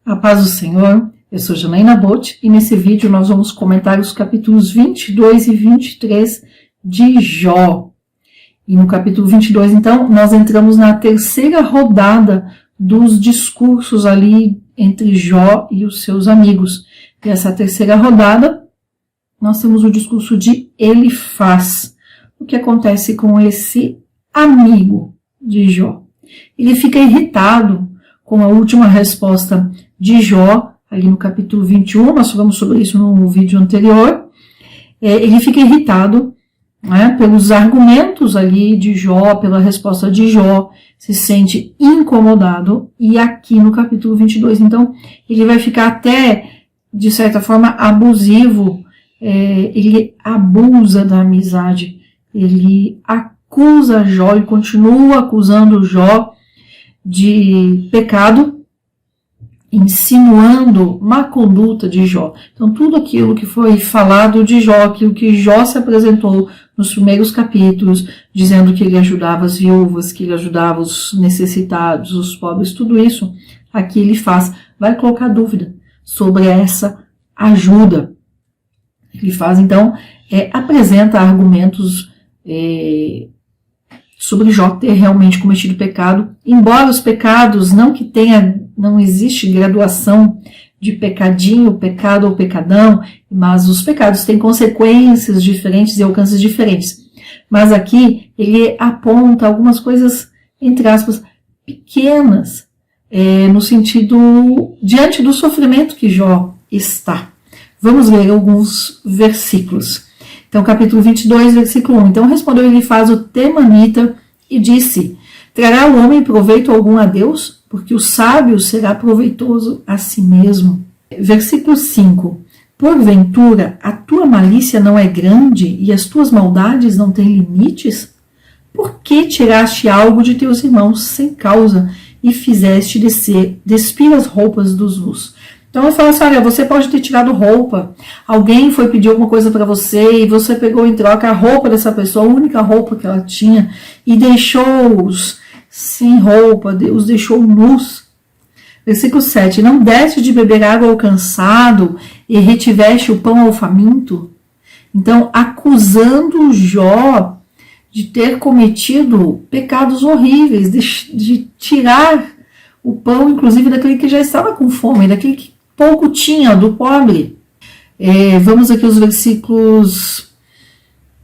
A paz do Senhor, eu sou Janaína Botti e nesse vídeo nós vamos comentar os capítulos 22 e 23 de Jó. E no capítulo 22, então, nós entramos na terceira rodada dos discursos ali entre Jó e os seus amigos. E essa terceira rodada, nós temos o discurso de Elifaz. O que acontece com esse amigo de Jó? Ele fica irritado com a última resposta de Jó, ali no capítulo 21, nós falamos sobre isso no vídeo anterior. Ele fica irritado, né, pelos argumentos ali de Jó, pela resposta de Jó, se sente incomodado, e aqui no capítulo 22, então, ele vai ficar até, de certa forma, abusivo, ele abusa da amizade, ele acusa Jó, e continua acusando Jó de pecado, insinuando má conduta de Jó. Então, tudo aquilo que foi falado de Jó, aquilo que Jó se apresentou nos primeiros capítulos, dizendo que ele ajudava as viúvas, que ele ajudava os necessitados, os pobres, tudo isso, aqui ele vai colocar dúvida sobre essa ajuda. Ele faz, então, apresenta argumentos sobre Jó ter realmente cometido pecado, embora os pecados, não existe graduação de pecadinho, pecado ou pecadão, mas os pecados têm consequências diferentes e alcances diferentes. Mas aqui ele aponta algumas coisas, entre aspas, pequenas, no sentido, diante do sofrimento que Jó está. Vamos ler alguns versículos. Então, capítulo 22, versículo 1. Então respondeu Elifaz o temanita e disse: trará o homem proveito algum a Deus? Porque o sábio será proveitoso a si mesmo. Versículo 5. Porventura, a tua malícia não é grande e as tuas maldades não têm limites? Por que tiraste algo de teus irmãos sem causa e fizeste despir as roupas dos nus? Então eu falo assim, olha, você pode ter tirado roupa, alguém foi pedir alguma coisa para você e você pegou em troca a roupa dessa pessoa, a única roupa que ela tinha, e deixou-os sem roupa, os deixou nus. Versículo 7, não deste de beber água ao cansado e retiveste o pão ao faminto? Então, acusando Jó de ter cometido pecados horríveis, de tirar o pão, inclusive, daquele que já estava com fome, daquele que pouco tinha, do pobre. Vamos aqui aos versículos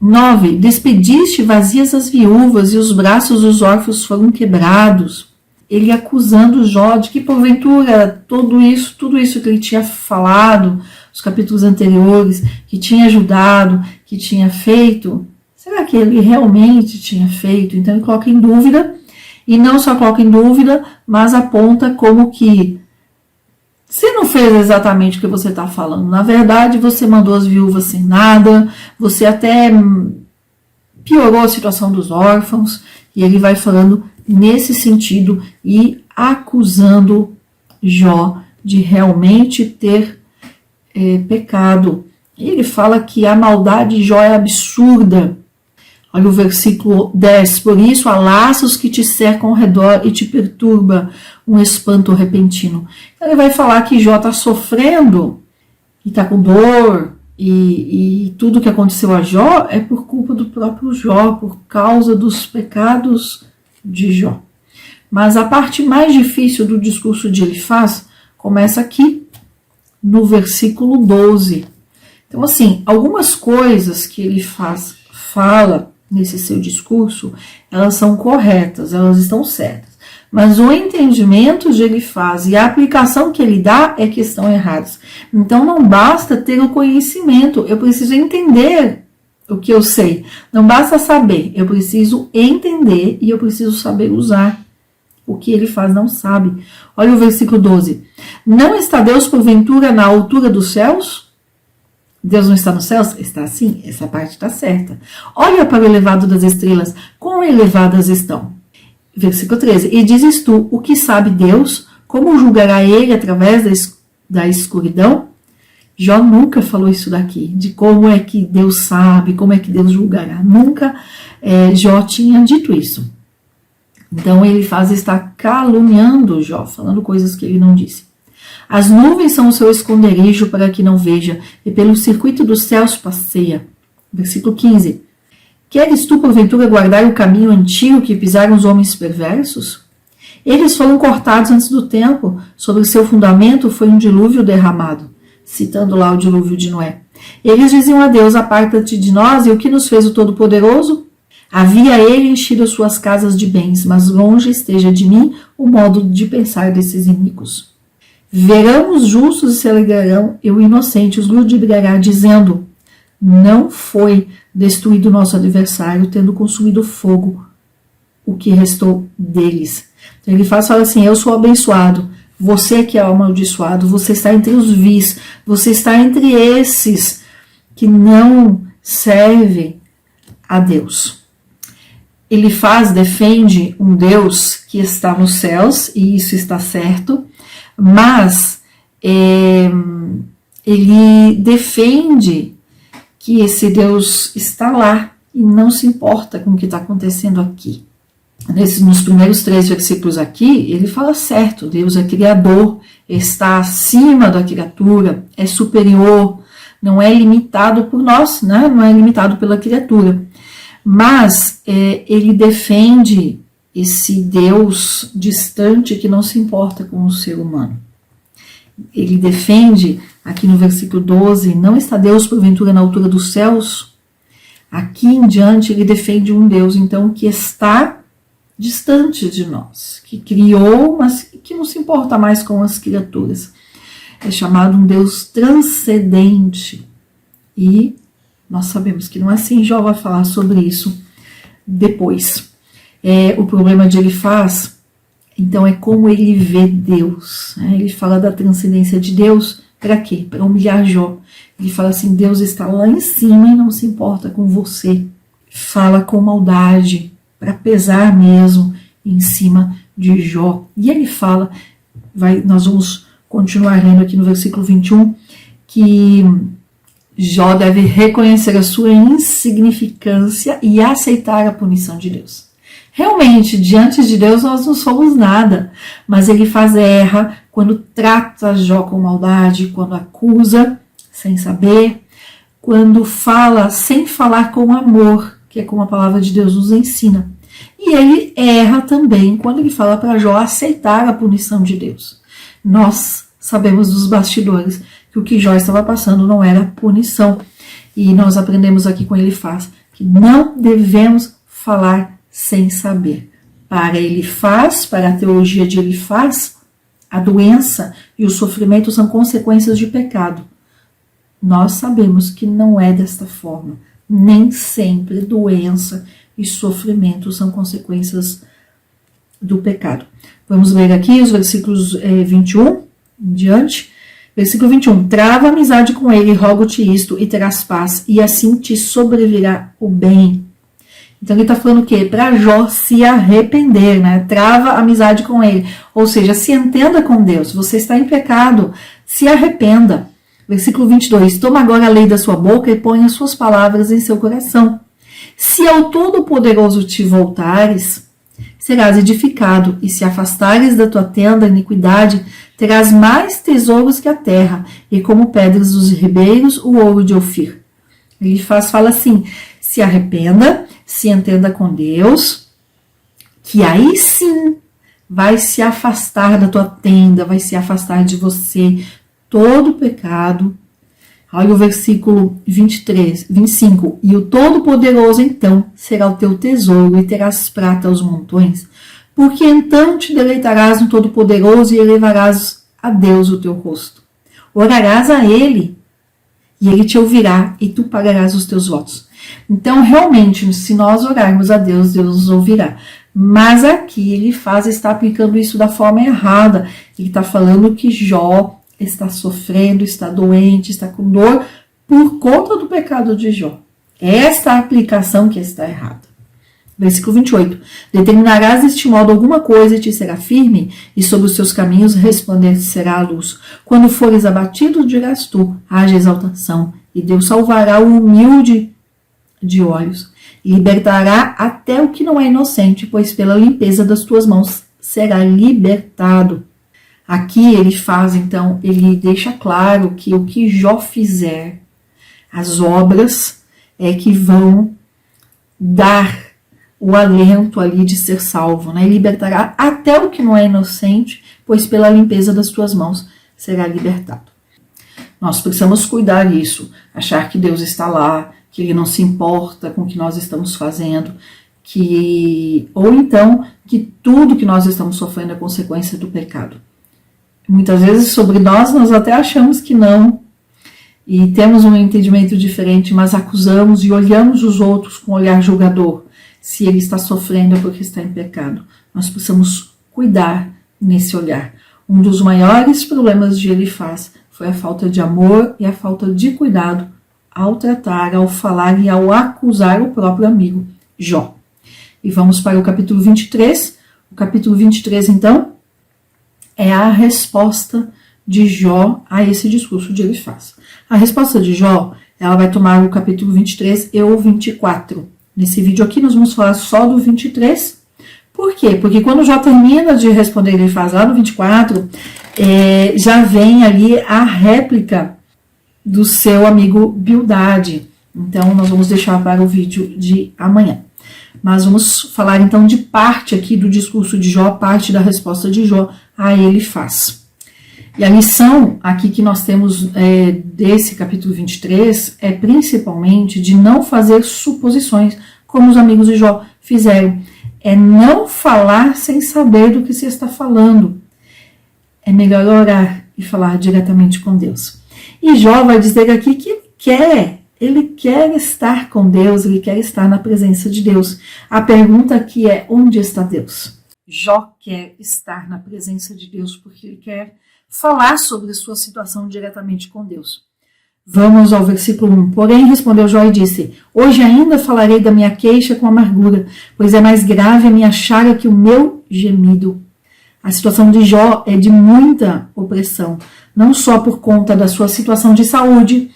9. Despediste vazias as viúvas e os braços dos órfãos foram quebrados. Ele acusando Jó de que, porventura, tudo isso que ele tinha falado, os capítulos anteriores, que tinha ajudado, que tinha feito, será que ele realmente tinha feito? Então ele coloca em dúvida, e não só coloca em dúvida, mas aponta como que você não fez exatamente o que você está falando. Na verdade, você mandou as viúvas sem nada, você até piorou a situação dos órfãos, e ele vai falando nesse sentido e acusando Jó de realmente ter pecado. Ele fala que a maldade de Jó é absurda. Olha o versículo 10. Por isso há laços que te cercam ao redor e te perturba um espanto repentino. Então ele vai falar que Jó está sofrendo e está com dor, e tudo que aconteceu a Jó é por culpa do próprio Jó, por causa dos pecados de Jó. Mas a parte mais difícil do discurso de Elifaz começa aqui no versículo 12. Então, assim, algumas coisas que Elifaz fala nesse seu discurso, elas são corretas, elas estão certas. Mas o entendimento de Elifaz e a aplicação que ele dá é que estão erradas. Então não basta ter o conhecimento, eu preciso entender o que eu sei. Não basta saber, eu preciso entender e eu preciso saber usar. O que Elifaz não sabe. Olha o versículo 12. Não está Deus porventura na altura dos céus? Deus não está nos céus? Está sim, essa parte está certa. Olha para o elevado das estrelas, quão elevadas estão. Versículo 13. E dizes tu, o que sabe Deus? Como julgará ele através da escuridão? Jó nunca falou isso daqui, de como é que Deus sabe, como é que Deus julgará. Nunca Jó tinha dito isso. Então Elifaz está caluniando Jó, falando coisas que ele não disse. As nuvens são o seu esconderijo para que não veja, e pelo circuito dos céus passeia. Versículo 15. Queres tu, porventura, guardar o caminho antigo que pisaram os homens perversos? Eles foram cortados antes do tempo, sobre seu fundamento foi um dilúvio derramado. Citando lá o dilúvio de Noé. Eles diziam a Deus, aparta-te de nós, e o que nos fez o Todo-Poderoso? Havia ele enchido as suas casas de bens, mas longe esteja de mim o modo de pensar desses iníquos. Verão os justos e se alegrarão, e o inocente os ludibriará, dizendo, não foi destruído nosso adversário, tendo consumido fogo o que restou deles. Então ele fala assim, eu sou abençoado, você que é amaldiçoado, você está entre os vis, você está entre esses que não servem a Deus. Ele defende um Deus que está nos céus, e isso está certo, mas ele defende que esse Deus está lá e não se importa com o que está acontecendo aqui. Nos primeiros 3 versículos aqui, ele fala certo, Deus é criador, está acima da criatura, é superior, não é limitado por nós, né? Não é limitado pela criatura. Mas ele defende esse Deus distante que não se importa com o ser humano. Ele defende, aqui no versículo 12, não está Deus porventura na altura dos céus? Aqui em diante ele defende um Deus, então, que está distante de nós, que criou, mas que não se importa mais com as criaturas. É chamado um Deus transcendente. E nós sabemos que não é assim, Jó vai falar sobre isso depois. O problema de Elifaz, então, é como ele vê Deus. Né? Ele fala da transcendência de Deus, para quê? Para humilhar Jó. Ele fala assim, Deus está lá em cima e não se importa com você. Fala com maldade, para pesar mesmo em cima de Jó. E ele fala, nós vamos continuar lendo aqui no versículo 21, que Jó deve reconhecer a sua insignificância e aceitar a punição de Deus. Realmente, diante de Deus nós não somos nada, mas ele erra quando trata Jó com maldade, quando acusa sem saber, quando fala sem falar com amor, que é como a palavra de Deus nos ensina. E ele erra também quando ele fala para Jó aceitar a punição de Deus. Nós sabemos dos bastidores que o que Jó estava passando não era punição. E nós aprendemos aqui com Elifaz que não devemos falar sem saber. Para Elifaz, para a teologia de Elifaz, a doença e o sofrimento são consequências de pecado. Nós sabemos que não é desta forma. Nem sempre doença e sofrimento são consequências do pecado. Vamos ler aqui os versículos 21 em diante. Versículo 21. Trava amizade com ele, rogo-te isto, e terás paz, e assim te sobrevirá o bem. Então ele está falando o quê? Para Jó se arrepender, né? Trava amizade com ele. Ou seja, se entenda com Deus. Você está em pecado, se arrependa. Versículo 22. Toma agora a lei da sua boca e põe as suas palavras em seu coração. Se ao Todo-Poderoso te voltares, serás edificado, e se afastares da tua tenda a iniquidade, terás mais tesouros que a terra, e como pedras dos ribeiros, o ouro de Ofir. Ele fala assim, se arrependa, se entenda com Deus, que aí sim vai se afastar da tua tenda, vai se afastar de você todo pecado. Olha o versículo 25. E o Todo-Poderoso, então, será o teu tesouro, e terás prata aos montões, porque então te deleitarás no Todo-Poderoso e elevarás a Deus o teu rosto. Orarás a Ele, e Ele te ouvirá, e tu pagarás os teus votos. Então, realmente, se nós orarmos a Deus, Deus nos ouvirá. Mas aqui ele está aplicando isso da forma errada. Ele está falando que Jó está sofrendo, está doente, está com dor por conta do pecado de Jó. Esta é a aplicação que está errada. Versículo 28. Determinarás deste modo alguma coisa e te será firme, e sobre os teus caminhos resplandecerá a luz. Quando fores abatido, dirás tu, haja exaltação, e Deus salvará o humilde de olhos, e libertará até o que não é inocente, pois pela limpeza das tuas mãos será libertado. Aqui ele faz, então, ele deixa claro que o que Jó fizer, as obras é que vão dar o alento ali de ser salvo, né? E libertará até o que não é inocente, pois pela limpeza das tuas mãos será libertado. Nós precisamos cuidar disso, achar que Deus está lá, que Ele não se importa com o que nós estamos fazendo, ou então que tudo que nós estamos sofrendo é consequência do pecado. Muitas vezes sobre nós até achamos que não, e temos um entendimento diferente, mas acusamos e olhamos os outros com um olhar julgador. Se ele está sofrendo é porque está em pecado. Nós precisamos cuidar nesse olhar. Um dos maiores problemas de Elifaz foi a falta de amor e a falta de cuidado ao tratar, ao falar e ao acusar o próprio amigo Jó. E vamos para o capítulo 23. O capítulo 23, então, é a resposta de Jó a esse discurso de Elifaz. A resposta de Jó, ela vai tomar o capítulo 23 e o 24. Nesse vídeo aqui nós vamos falar só do 23. Por quê? Porque quando Jó termina de responder Elifaz lá no 24, já vem ali a réplica do seu amigo Bildade. Então nós vamos deixar para o vídeo de amanhã. Mas vamos falar então de parte aqui do discurso de Jó, parte da resposta de Jó a Elifaz. E a lição aqui que nós temos desse capítulo 23 é principalmente de não fazer suposições, como os amigos de Jó fizeram. É não falar sem saber do que se está falando. É melhor orar e falar diretamente com Deus. E Jó vai dizer aqui que ele quer estar com Deus, ele quer estar na presença de Deus. A pergunta aqui é: onde está Deus? Jó quer estar na presença de Deus porque ele quer falar sobre a sua situação diretamente com Deus. Vamos ao versículo 1. Porém, respondeu Jó e disse: hoje ainda falarei da minha queixa com amargura, pois é mais grave a minha chaga que o meu gemido. A situação de Jó é de muita opressão, não só por conta da sua situação de saúde,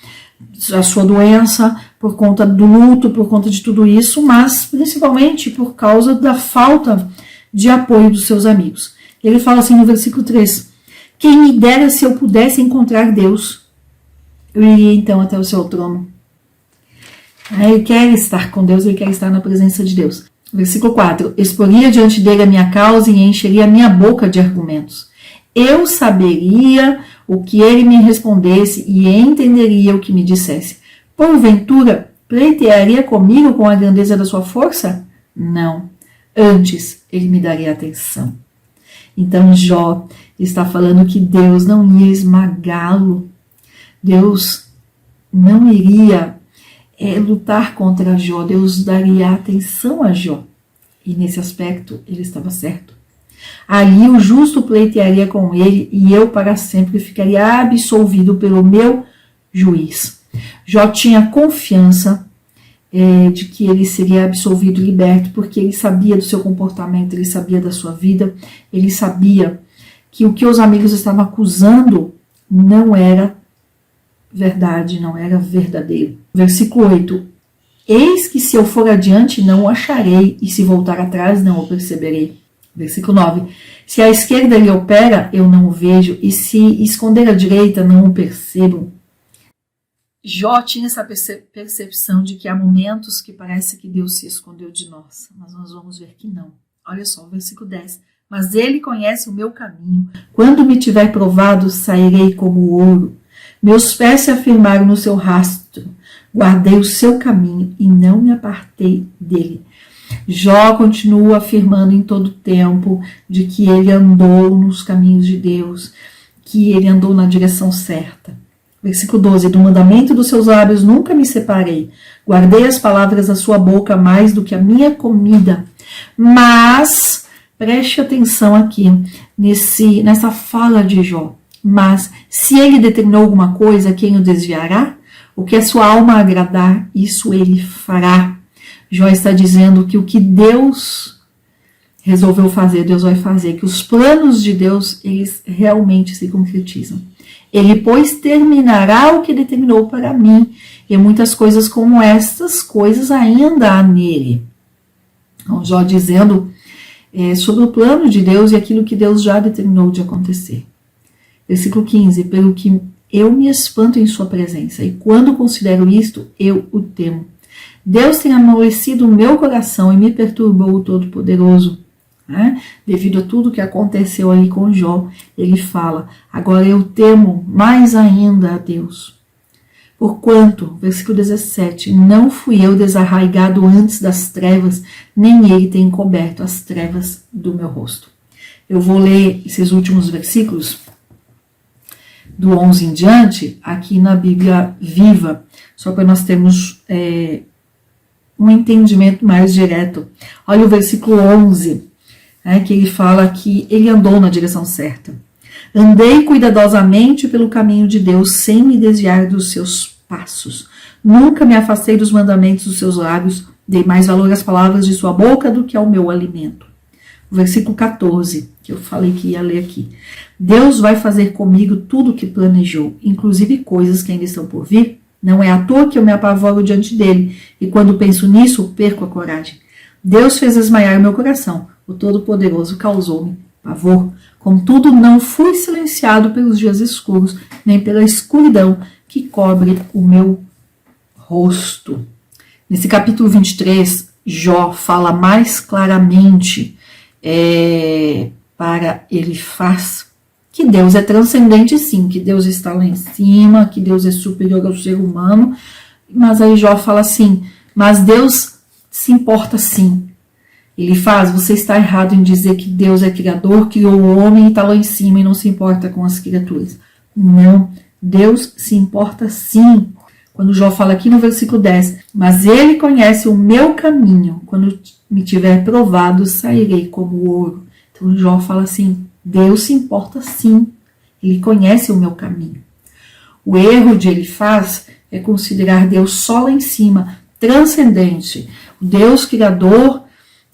a sua doença, por conta do luto, por conta de tudo isso, mas principalmente por causa da falta de apoio dos seus amigos. Ele fala assim no versículo 3: quem me dera se eu pudesse encontrar Deus, eu iria então até o seu trono. Ele quer estar com Deus, ele quer estar na presença de Deus. Versículo 4: exporia diante dele a minha causa e encheria a minha boca de argumentos. Eu saberia o que ele me respondesse e entenderia o que me dissesse. Porventura, pleitearia comigo com a grandeza da sua força? Não. Antes, ele me daria atenção. Então, Jó está falando que Deus não ia esmagá-lo. Deus não iria lutar contra Jó. Deus daria atenção a Jó. E nesse aspecto, ele estava certo. Ali o justo pleitearia com ele e eu para sempre ficaria absolvido pelo meu juiz. Jó tinha confiança de que ele seria absolvido e liberto, porque ele sabia do seu comportamento, ele sabia da sua vida, ele sabia que o que os amigos estavam acusando não era verdade, não era verdadeiro. Versículo 8: eis que se eu for adiante não o acharei, e se voltar atrás não o perceberei. Versículo 9: se à esquerda ele opera, eu não o vejo, e se esconder à direita, não o percebo. Jó tinha essa percepção de que há momentos que parece que Deus se escondeu de nós, mas nós vamos ver que não. Olha só, versículo 10: mas ele conhece o meu caminho, quando me tiver provado, sairei como ouro. Meus pés se afirmaram no seu rastro, guardei o seu caminho e não me apartei dele. Jó continua afirmando em todo tempo de que ele andou nos caminhos de Deus, que ele andou na direção certa. Versículo 12: do mandamento dos seus lábios nunca me separei, guardei as palavras da sua boca mais do que a minha comida. Mas, preste atenção aqui, nessa fala de Jó. Mas, se ele determinou alguma coisa, quem o desviará? O que a sua alma agradar, isso ele fará. Jó está dizendo que o que Deus resolveu fazer, Deus vai fazer, que os planos de Deus, eles realmente se concretizam. Ele, pois, terminará o que determinou para mim, e muitas coisas como estas coisas ainda há nele. Então, Jó dizendo sobre o plano de Deus e aquilo que Deus já determinou de acontecer. Versículo 15, pelo que eu me espanto em sua presença, e quando considero isto, eu o temo. Deus tem amolecido o meu coração e me perturbou o Todo-Poderoso. Devido a tudo que aconteceu aí com Jó, ele fala, agora eu temo mais ainda a Deus. Porquanto, versículo 17, não fui eu desarraigado antes das trevas, nem ele tem encoberto as trevas do meu rosto. Eu vou ler esses últimos versículos, do 11 em diante, aqui na Bíblia Viva, só para nós termos um entendimento mais direto. Olha o versículo 11, que ele fala que ele andou na direção certa. Andei cuidadosamente pelo caminho de Deus, sem me desviar dos seus passos. Nunca me afastei dos mandamentos dos seus lábios, dei mais valor às palavras de sua boca do que ao meu alimento. O versículo 14, que eu falei que ia ler aqui. Deus vai fazer comigo tudo o que planejou, inclusive coisas que ainda estão por vir. Não é à toa que eu me apavoro diante dele, e quando penso nisso, perco a coragem. Deus fez desmaiar meu coração, o Todo-Poderoso causou-me pavor. Contudo, não fui silenciado pelos dias escuros, nem pela escuridão que cobre o meu rosto. Nesse capítulo 23, Jó fala mais claramente para Elifaz que Deus é transcendente sim, que Deus está lá em cima, que Deus é superior ao ser humano, mas aí Jó fala assim, mas Deus se importa sim. Elifaz, você está errado em dizer que Deus é criador, criou o homem e está lá em cima e não se importa com as criaturas. Não, Deus se importa sim. Quando Jó fala aqui no versículo 10, mas ele conhece o meu caminho, quando me tiver provado, sairei como ouro. Então Jó fala assim, Deus se importa sim, ele conhece o meu caminho. O erro de Elifaz é considerar Deus só lá em cima, transcendente, o Deus criador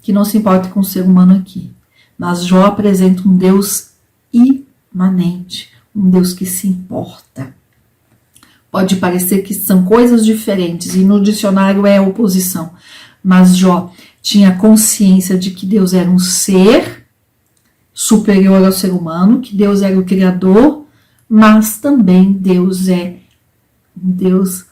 que não se importa com o ser humano aqui. Mas Jó apresenta um Deus imanente, um Deus que se importa. Pode parecer que são coisas diferentes e no dicionário é oposição, mas Jó tinha consciência de que Deus era um ser superior ao ser humano, que Deus era o criador, mas também Deus é um Deus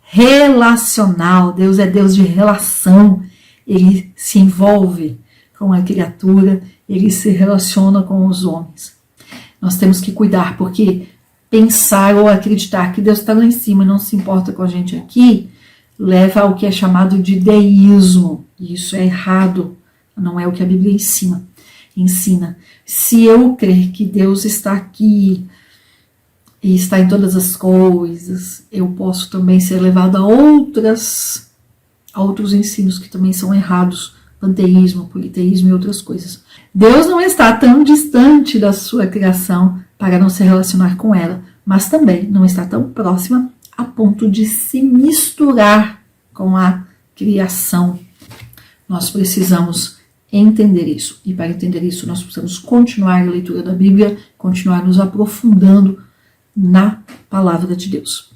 relacional, Deus é Deus de relação, ele se envolve com a criatura, ele se relaciona com os homens. Nós temos que cuidar, porque pensar ou acreditar que Deus está lá em cima e não se importa com a gente aqui, leva ao que é chamado de deísmo. E isso é errado, não é o que a Bíblia ensina. Se eu crer que Deus está aqui e está em todas as coisas, eu posso também ser levado a outros ensinos que também são errados, panteísmo, politeísmo e outras coisas. Deus não está tão distante da sua criação para não se relacionar com ela, mas também não está tão próxima a ponto de se misturar com a criação. Nós precisamos entender isso, e para entender isso nós precisamos continuar a leitura da Bíblia, continuar nos aprofundando na palavra de Deus.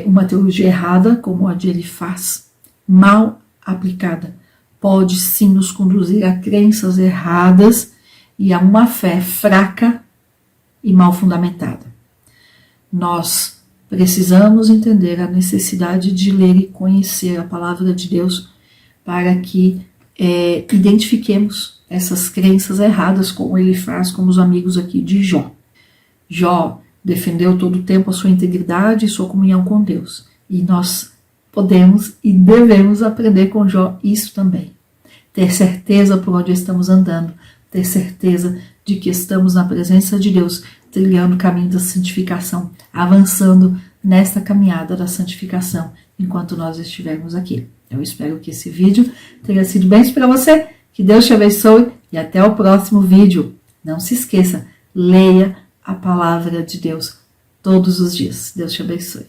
Uma teologia errada, como a de Elifaz, mal aplicada, pode sim nos conduzir a crenças erradas e a uma fé fraca e mal fundamentada. Nós precisamos entender a necessidade de ler e conhecer a palavra de Deus para que identifiquemos essas crenças erradas, como ele faz, como os amigos aqui de Jó. Jó defendeu todo o tempo a sua integridade e sua comunhão com Deus. E nós podemos e devemos aprender com Jó isso também. Ter certeza por onde estamos andando, ter certeza de que estamos na presença de Deus, trilhando o caminho da santificação, avançando nesta caminhada da santificação, enquanto nós estivermos aqui. Eu espero que esse vídeo tenha sido bem para você, que Deus te abençoe e até o próximo vídeo. Não se esqueça, leia a palavra de Deus todos os dias. Deus te abençoe.